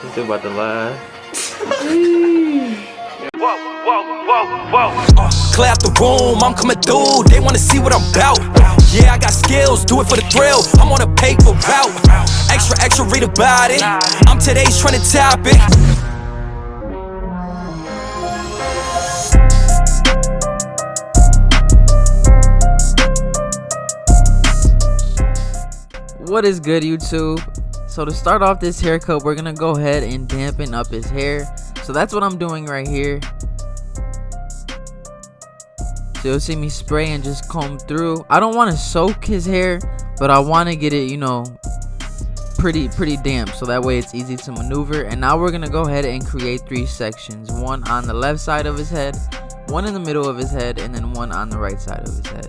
Think about the line. Clear out the room, I'm coming through. They wanna see what I'm about. Yeah, I got skills, do it for the thrill. I'm on a paper route. Extra, read about it. I'm today's trending topic. What is good, YouTube? So to start off this haircut, we're gonna go ahead and dampen up his hair. So that's what I'm doing right here. So you'll see me spray and just comb through. I don't want to soak his hair, but I want to get it, you know, pretty damp, so that way it's easy to maneuver. And now we're gonna go ahead and create 3 sections: one on the left side of his head, one in the middle of his head, and then one on the right side of his head.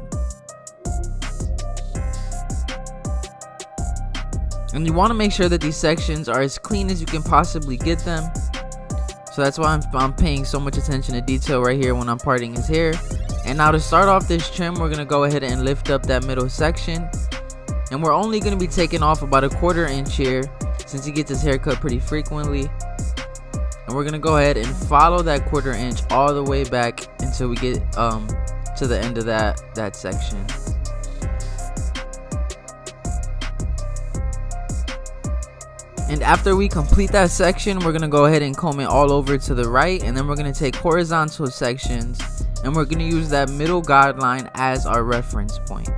And you want to make sure that these sections are as clean as you can possibly get them. So that's why I'm paying so much attention to detail right here when I'm parting his hair. And now to start off this trim, we're going to go ahead and lift up that middle section. And we're only going to be taking off about 1/4 inch here, since he gets his hair cut pretty frequently. And we're going to go ahead and follow that 1/4 inch all the way back until we get to the end of that section. And after we complete that section, we're going to go ahead and comb it all over to the right. And then we're going to take horizontal sections, and we're going to use that middle guideline as our reference point.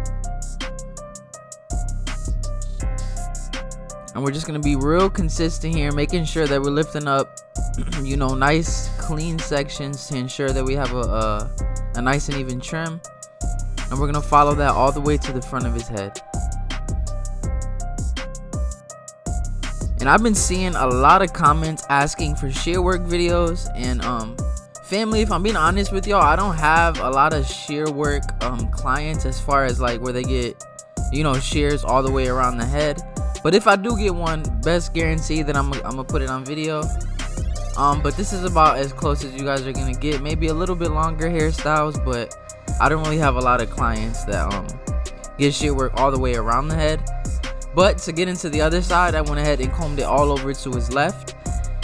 And we're just going to be real consistent here, making sure that we're lifting up, you know, nice clean sections to ensure that we have a nice and even trim. And we're going to follow that all the way to the front of his head. And I've been seeing a lot of comments asking for shear work videos, and family, if I'm being honest with y'all, I don't have a lot of shear work clients as far as like where they get, you know, shears all the way around the head. But if I do get one, best guarantee that I'm gonna put it on video. But this is about as close as you guys are gonna get. Maybe a little bit longer hairstyles, but I don't really have a lot of clients that get shear work all the way around the head. But to get into the other side, I went ahead and combed it all over to his left.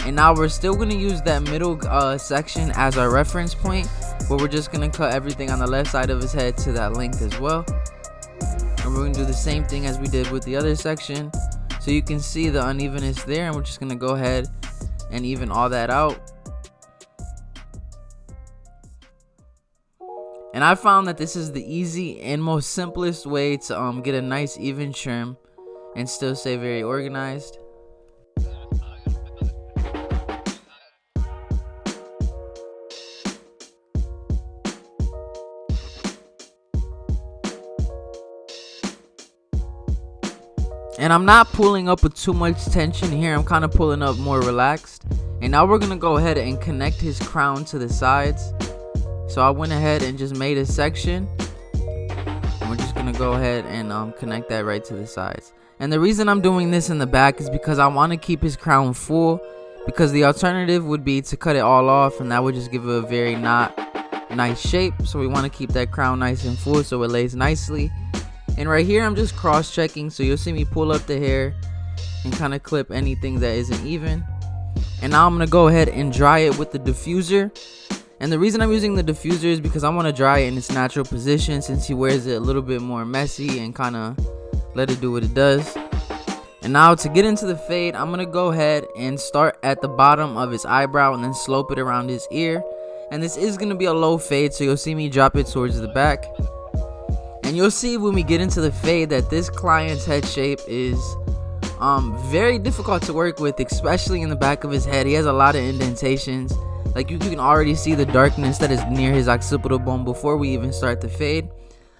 And now we're still going to use that middle section as our reference point, but we're just going to cut everything on the left side of his head to that length as well. And we're going to do the same thing as we did with the other section, so you can see the unevenness there. And we're just going to go ahead and even all that out. And I found that this is the easy and most simplest way to get a nice even trim and still stay very organized. And I'm not pulling up with too much tension here. I'm kind of pulling up more relaxed. And now we're gonna go ahead and connect his crown to the sides. So I went ahead and just made a section, and we're just gonna go ahead and connect that right to the sides. And the reason I'm doing this in the back is because I want to keep his crown full, because the alternative would be to cut it all off, and that would just give it a very not nice shape. So we want to keep that crown nice and full so it lays nicely. And right here I'm just cross checking, so you'll see me pull up the hair and kind of clip anything that isn't even. And now I'm going to go ahead and dry it with the diffuser. And the reason I'm using the diffuser is because I want to dry it in its natural position, since he wears it a little bit more messy, and kind of let it do what it does. And now to get into the fade, I'm gonna go ahead and start at the bottom of his eyebrow and then slope it around his ear. And this is gonna be a low fade, so you'll see me drop it towards the back. And you'll see when we get into the fade that this client's head shape is very difficult to work with, especially in the back of his head. He has a lot of indentations. Like you can already see the darkness that is near his occipital bone before we even start the fade.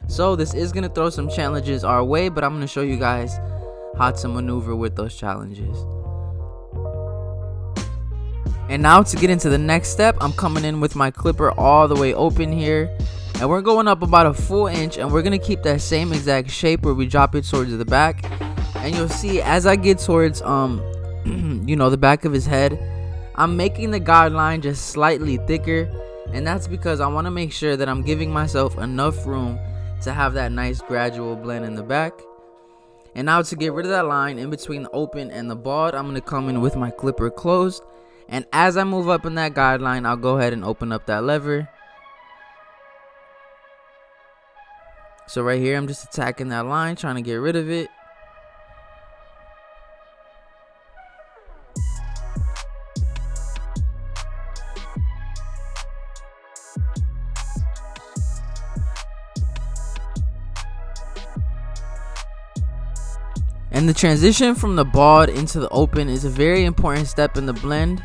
So this is going to throw some challenges our way, but I'm going to show you guys how to maneuver with those challenges. And now to get into the next step, I'm coming in with my clipper all the way open here. And we're going up about 1 inch, and we're going to keep that same exact shape where we drop it towards the back. And you'll see as I get towards, you know, the back of his head, I'm making the guideline just slightly thicker. And that's because I want to make sure that I'm giving myself enough room to have that nice gradual blend in the back. And now to get rid of that line in between the open and the bald, I'm going to come in with my clipper closed. And as I move up in that guideline, I'll go ahead and open up that lever. So right here, I'm just attacking that line, trying to get rid of it. And the transition from the bald into the open is a very important step in the blend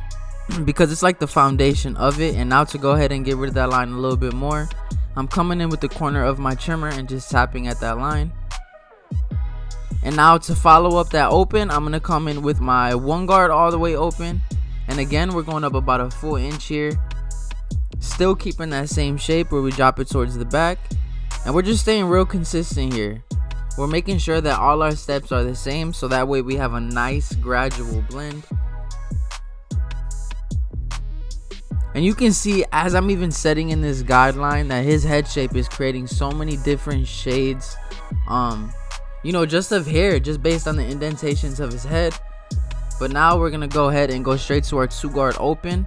because it's like the foundation of it. And now to go ahead and get rid of that line a little bit more, I'm coming in with the corner of my trimmer and just tapping at that line. And now to follow up that open, I'm going to come in with my 1 guard all the way open. And again, we're going up about a full inch here. Still keeping that same shape where we drop it towards the back. And we're just staying real consistent here. We're making sure that all our steps are the same, so that way we have a nice gradual blend. And you can see as I'm even setting in this guideline that his head shape is creating so many different shades, you know, just of hair, just based on the indentations of his head. But now we're gonna go ahead and go straight to our 2 guard open.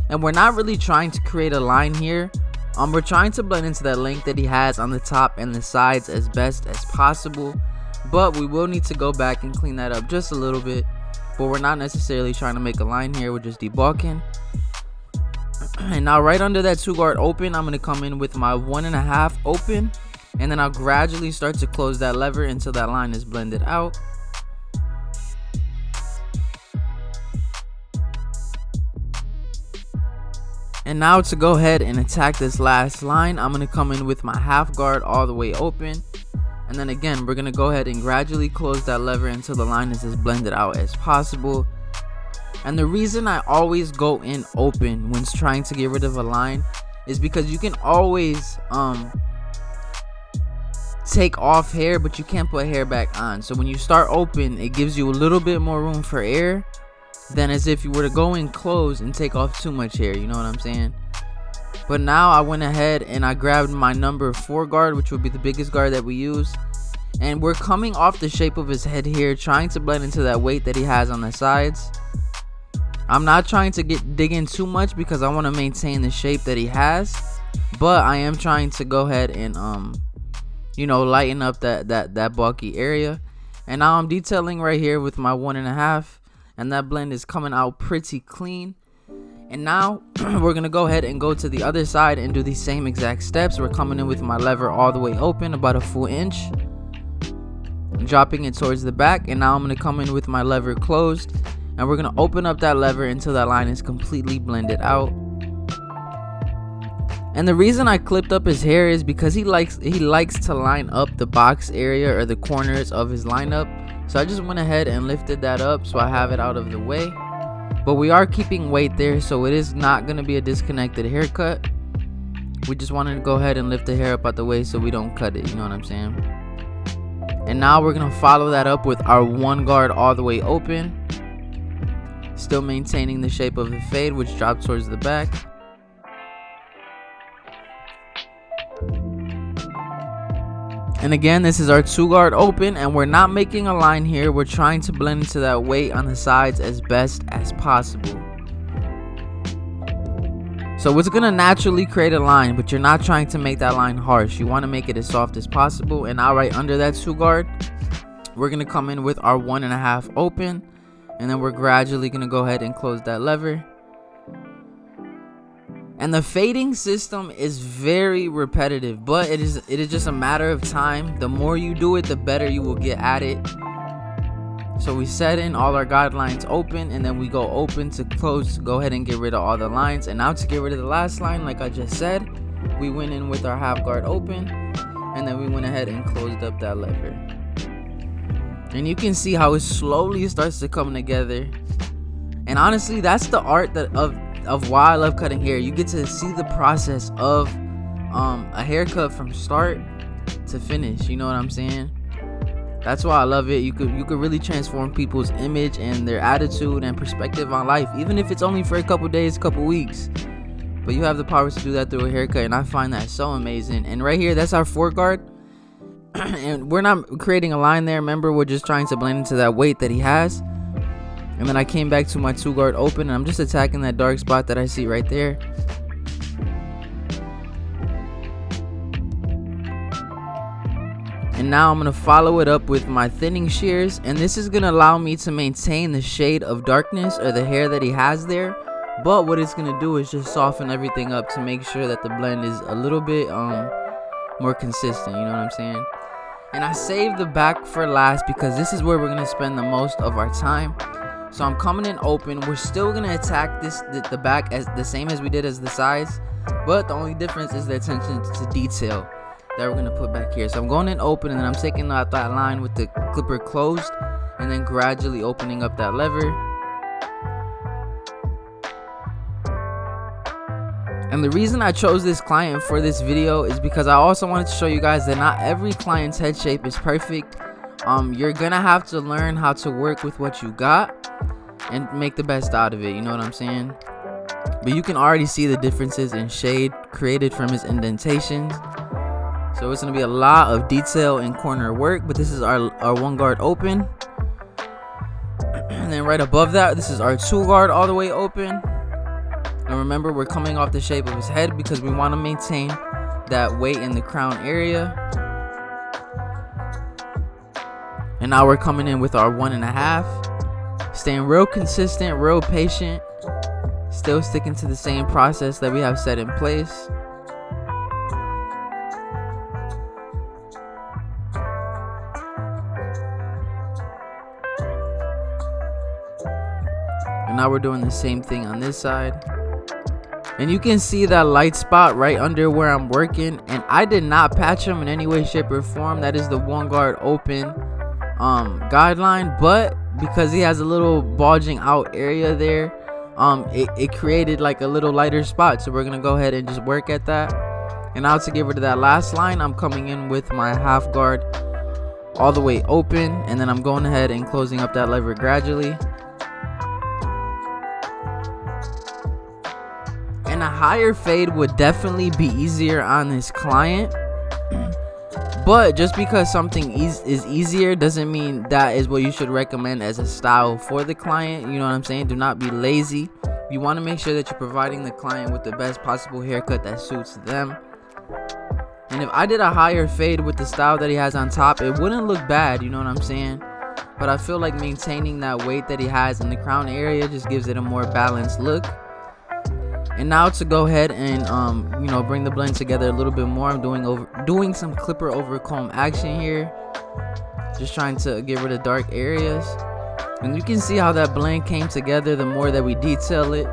And we're not really trying to create a line here. We're trying to blend into that length that he has on the top and the sides as best as possible, but we will need to go back and clean that up just a little bit. But we're not necessarily trying to make a line here, we're just debulking. And now right under that 2 guard open, I'm going to come in with my 1.5 open, and then I'll gradually start to close that lever until that line is blended out. And now to go ahead and attack this last line, I'm going to come in with my 1/2 guard all the way open. And then again, we're going to go ahead and gradually close that lever until the line is as blended out as possible. And the reason I always go in open when trying to get rid of a line is because you can always take off hair, but you can't put hair back on. So when you start open, it gives you a little bit more room for air than as if you were to go in close and take off too much hair, you know what I'm saying? But now I went ahead and I grabbed my number 4 guard, which would be the biggest guard that we use, and we're coming off the shape of his head here, trying to blend into that weight that he has on the sides. I'm not trying to dig in too much because I want to maintain the shape that he has, but I am trying to go ahead and you know, lighten up that bulky area. And now I'm detailing right here with my 1.5. And that blend is coming out pretty clean. And now we're gonna go ahead and go to the other side and do the same exact steps. We're coming in with my lever all the way open, about a full inch, dropping it towards the back. And now I'm gonna come in with my lever closed, and we're gonna open up that lever until that line is completely blended out. And the reason I clipped up his hair is because he likes to line up the box area or the corners of his lineup. So I just went ahead and lifted that up so I have it out of the way. But we are keeping weight there, so it is not going to be a disconnected haircut. We just wanted to go ahead and lift the hair up out the way so we don't cut it, you know what I'm saying? And now we're going to follow that up with our 1 guard all the way open. Still maintaining the shape of the fade, which drops towards the back. And again, this is our 2 guard open, and we're not making a line here. We're trying to blend into that weight on the sides as best as possible. So it's going to naturally create a line, but you're not trying to make that line harsh. You want to make it as soft as possible. And now right under that 2 guard, we're going to come in with our 1.5 open, and then we're gradually going to go ahead and close that lever. And the fading system is very repetitive, but it is just a matter of time. The more you do it, the better you will get at it. So we set in all our guidelines open, and then we go open to close to go ahead and get rid of all the lines. And now to get rid of the last line, like I just said, we went in with our 1/2 guard open, and then we went ahead and closed up that lever. And you can see how it slowly starts to come together. And honestly, that's the art of why I love cutting hair. You get to see the process of a haircut from start to finish, you know what I'm saying? That's why I love it. You could really transform people's image and their attitude and perspective on life, even if it's only for a couple days, couple weeks. But you have the power to do that through a haircut, and I find that so amazing. And right here, that's our 4 guard. And we're not creating a line there. Remember, we're just trying to blend into that weight that he has. And then I came back to my 2 guard open, and I'm just attacking that dark spot that I see right there. And now I'm going to follow it up with my thinning shears, and this is going to allow me to maintain the shade of darkness or the hair that he has there. But what it's going to do is just soften everything up to make sure that the blend is a little bit more consistent, you know what I'm saying? And I saved the back for last because this is where we're going to spend the most of our time. So I'm coming in open. We're still going to attack the back as the same as we did as the sides, but the only difference is the attention to detail that we're going to put back here. So I'm going in open, and then I'm taking out that line with the clipper closed, and then gradually opening up that lever. And the reason I chose this client for this video is because I also wanted to show you guys that not every client's head shape is perfect. You're gonna have to learn how to work with what you got and make the best out of it, you know what I'm saying? But you can already see the differences in shade created from his indentations. So it's gonna be a lot of detail and corner work, but this is our 1 guard open. And then right above that, this is our 2 guard all the way open. And remember, we're coming off the shape of his head because we want to maintain that weight in the crown area. And now we're coming in with our 1.5, staying real consistent, real patient, still sticking to the same process that we have set in place. And now we're doing the same thing on this side. And you can see that light spot right under where I'm working, and I did not patch him in any way, shape, or form. That is the 1 guard open guideline, but because he has a little bulging out area there, it created like a little lighter spot. So we're gonna go ahead and just work at that. And now to get rid of that last line, I'm coming in with my 1/2 guard all the way open, and then I'm going ahead and closing up that lever gradually. And a higher fade would definitely be easier on this client, but just because something is easier doesn't mean that is what you should recommend as a style for the client, you know what I'm saying? Do not be lazy. You want to make sure that you're providing the client with the best possible haircut that suits them. And if I did a higher fade with the style that he has on top, it wouldn't look bad, you know what I'm saying? But I feel like maintaining that weight that he has in the crown area just gives it a more balanced look. And now to go ahead and bring the blend together a little bit more, I'm doing some clipper over comb action here, just trying to get rid of dark areas. And you can see how that blend came together the more that we detail it.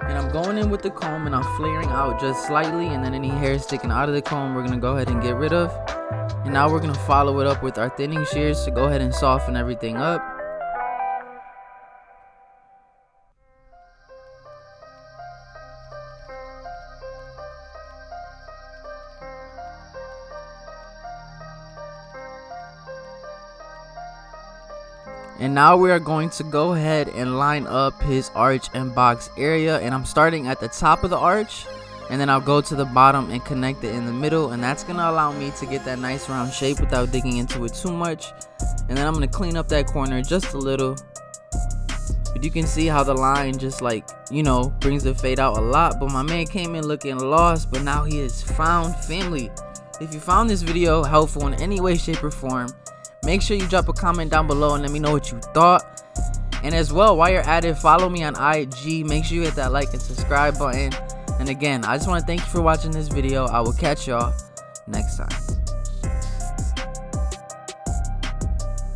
And I'm going in with the comb and I'm flaring out just slightly, and then any hair sticking out of the comb we're gonna go ahead and get rid of. And now we're gonna follow it up with our thinning shears to go ahead and soften everything up. And now we are going to go ahead and line up his arch and box area, and I'm starting at the top of the arch, and then I'll go to the bottom and connect it in the middle, and that's gonna allow me to get that nice round shape without digging into it too much. And then I'm gonna clean up that corner just a little, but you can see how the line just brings the fade out a lot. But my man came in looking lost, but now he has found family. If you found this video helpful in any way, shape, or form, make sure you drop a comment down below and let me know what you thought. And as well, while you're at it, follow me on IG. Make sure you hit that like and subscribe button. And again, I just want to thank you for watching this video. I will catch y'all next time.